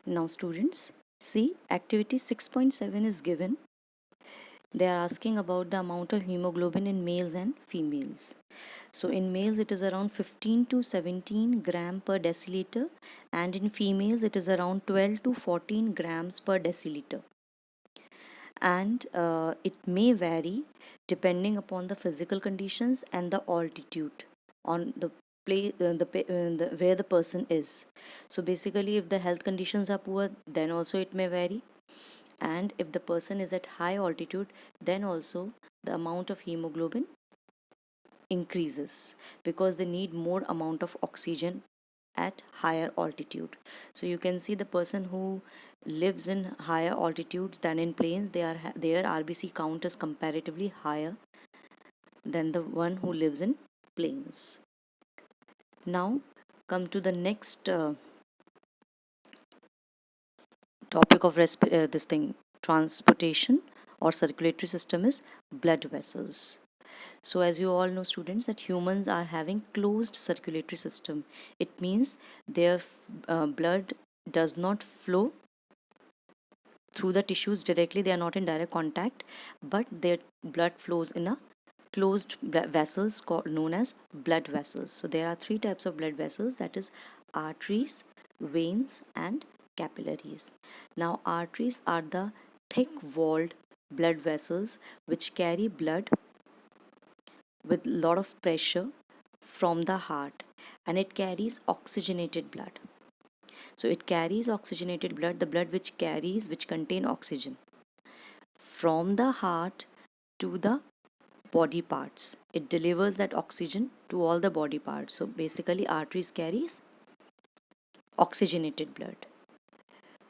Now students, see activity 6.7 is given. They are asking about the amount of hemoglobin in males and females. So in males it is around 15 to 17 gram per deciliter, and in females it is around 12 to 14 grams per deciliter. And it may vary depending upon the physical conditions and the altitude on the where the person is. So basically, if the health conditions are poor, then also it may vary, and if the person is at high altitude, then also the amount of hemoglobin increases because they need more amount of oxygen at higher altitude. So you can see the person who lives in higher altitudes than in plains, their RBC count is comparatively higher than the one who lives in plains. Now come to the next topic of this thing, transportation or circulatory system, is blood vessels. So as you all know students, that humans are having closed circulatory system. It means their blood does not flow through the tissues directly, they are not in direct contact, but their blood flows in a closed vessels known as blood vessels. So there are three types of blood vessels, that is arteries, veins and capillaries. Now arteries are the thick walled blood vessels which carry blood with lot of pressure from the heart, and it carries oxygenated blood. So it carries oxygenated blood, the blood which contain oxygen from the heart to the body parts. It delivers that oxygen to all the body parts. So basically arteries carries oxygenated blood,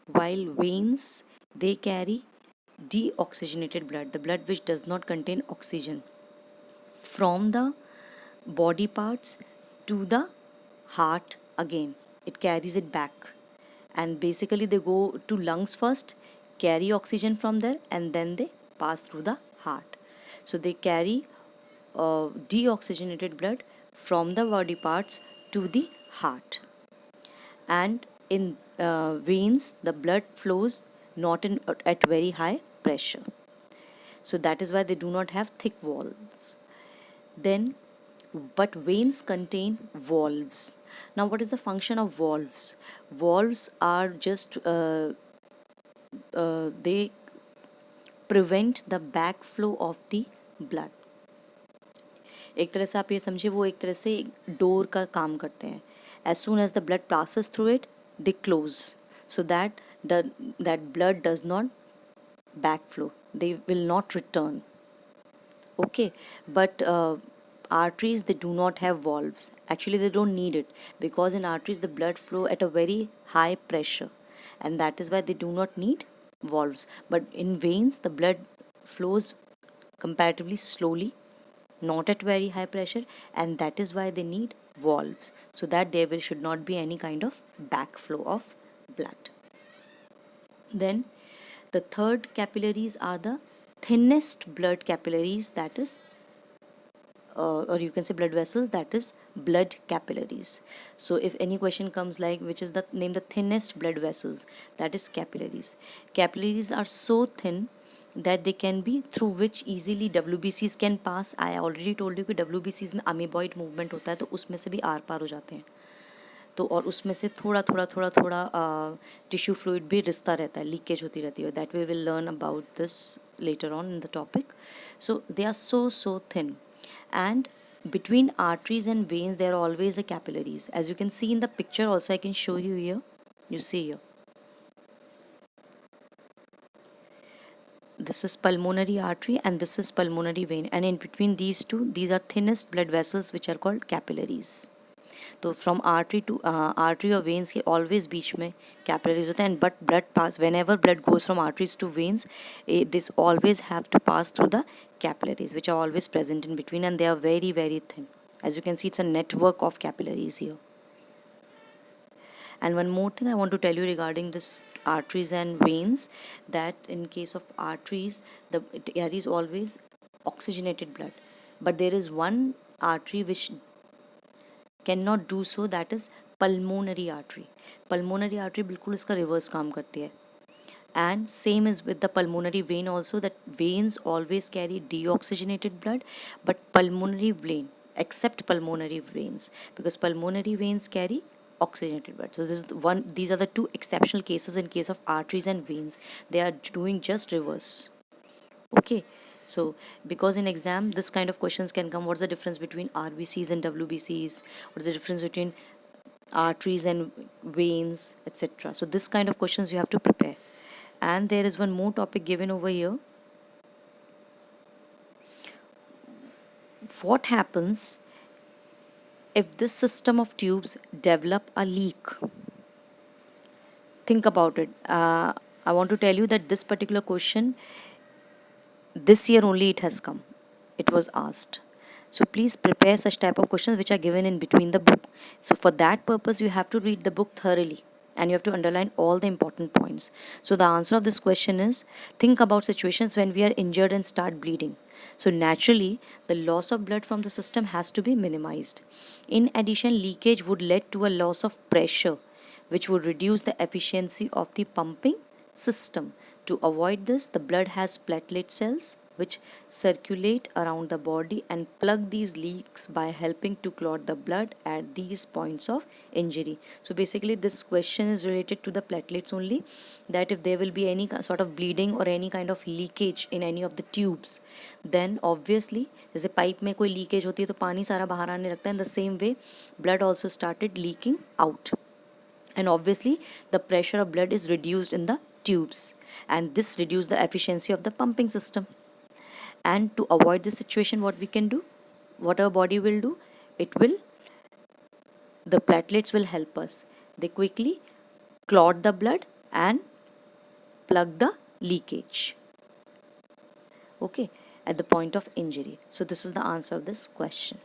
while veins, they carry deoxygenated blood, the blood which does not contain oxygen, from the body parts to the heart again. It carries it back, and basically they go to lungs first, carry oxygen from there, and then they pass through the heart. So they carry deoxygenated blood from the body parts to the heart. And in veins, the blood flows not in at very high pressure. So that is why they do not have thick walls. Then, but veins contain valves. Now, what is the function of valves? Valves are just they prevent the backflow of the blood. एक तरह से आप ये समझिए, वो एक तरह से डोर का काम करते हैं. As soon as the blood passes through it, they close so that that blood does not backflow. They will not return. Okay, but arteries, they do not have valves. Actually, they don't need it because in arteries the blood flow at a very high pressure, and that is why they do not need valves. But in veins, the blood flows comparatively slowly, not at very high pressure, and that is why they need valves, so that there should not be any kind of backflow of blood. Then the third capillaries are the thinnest blood capillaries, that is or you can say blood vessels, that is blood capillaries. So if any question comes like which is the name the thinnest blood vessels, that is capillaries. Capillaries are so thin that they can be through which easily WBCs can pass. I already told you कि WBCs में amoeboid movement होता है, तो उसमें से भी are पार हो जाते हैं. तो और उसमें से थोड़ा थोड़ा थोड़ा थोड़ा टिश्यू फ्लूइड भी रिश्ता रहता है, लीकेज होती रहती है. That we will learn about this later on in the topic. So they are so thin, and between arteries and veins there are always a capillaries, as you can see in the picture. Also I can show you here. You see here, this is pulmonary artery and this is pulmonary vein, and in between these two, these are thinnest blood vessels which are called capillaries. तो from artery और veins के always बीच में capillaries होते हैं. And but blood pass whenever blood goes from arteries to veins, this always have to pass through the capillaries which are always present in between, and they are very thin. As you can see, it's a network of capillaries here. And one more thing I want to tell you regarding this arteries and veins, that in case of arteries, it carries always oxygenated blood, but there is one artery which cannot do so, that is pulmonary artery. Pulmonary artery बिल्कुल इसका reverse काम करती है. And same is with the pulmonary vein also, that veins always carry deoxygenated blood, but pulmonary vein, except pulmonary veins, because pulmonary veins carry oxygenated blood. So these are the two exceptional cases in case of arteries and veins. They are doing just reverse. Okay, so because in exam this kind of questions can come, what's the difference between RBCs and WBCs, what's the difference between arteries and veins, etc. So this kind of questions you have to prepare. And there is one more topic given over here. What happens if this system of tubes develop a leak? Think about it. I want to tell you that this particular question, this year only it has come. It was asked. So please prepare such type of questions which are given in between the book. So for that purpose, you have to read the book thoroughly and you have to underline all the important points. So the answer of this question is, think about situations when we are injured and start bleeding. So naturally, the loss of blood from the system has to be minimized. In addition, leakage would lead to a loss of pressure, which would reduce the efficiency of the pumping system. To avoid this, the blood has platelet cells which circulate around the body and plug these leaks by helping to clot the blood at these points of injury. So basically this question is related to the platelets only, that if there will be any sort of bleeding or any kind of leakage in any of the tubes, then obviously जैसे pipe में कोई leakage होती है तो पानी सारा बाहर आने लगता है, in the same way blood also started leaking out, and obviously the pressure of blood is reduced in the tubes, and this reduces the efficiency of the pumping system. And to avoid this situation, what we can do, what our body will do, the platelets will help us. They quickly clot the blood and plug the leakage, okay, at the point of injury. So this is the answer of this question.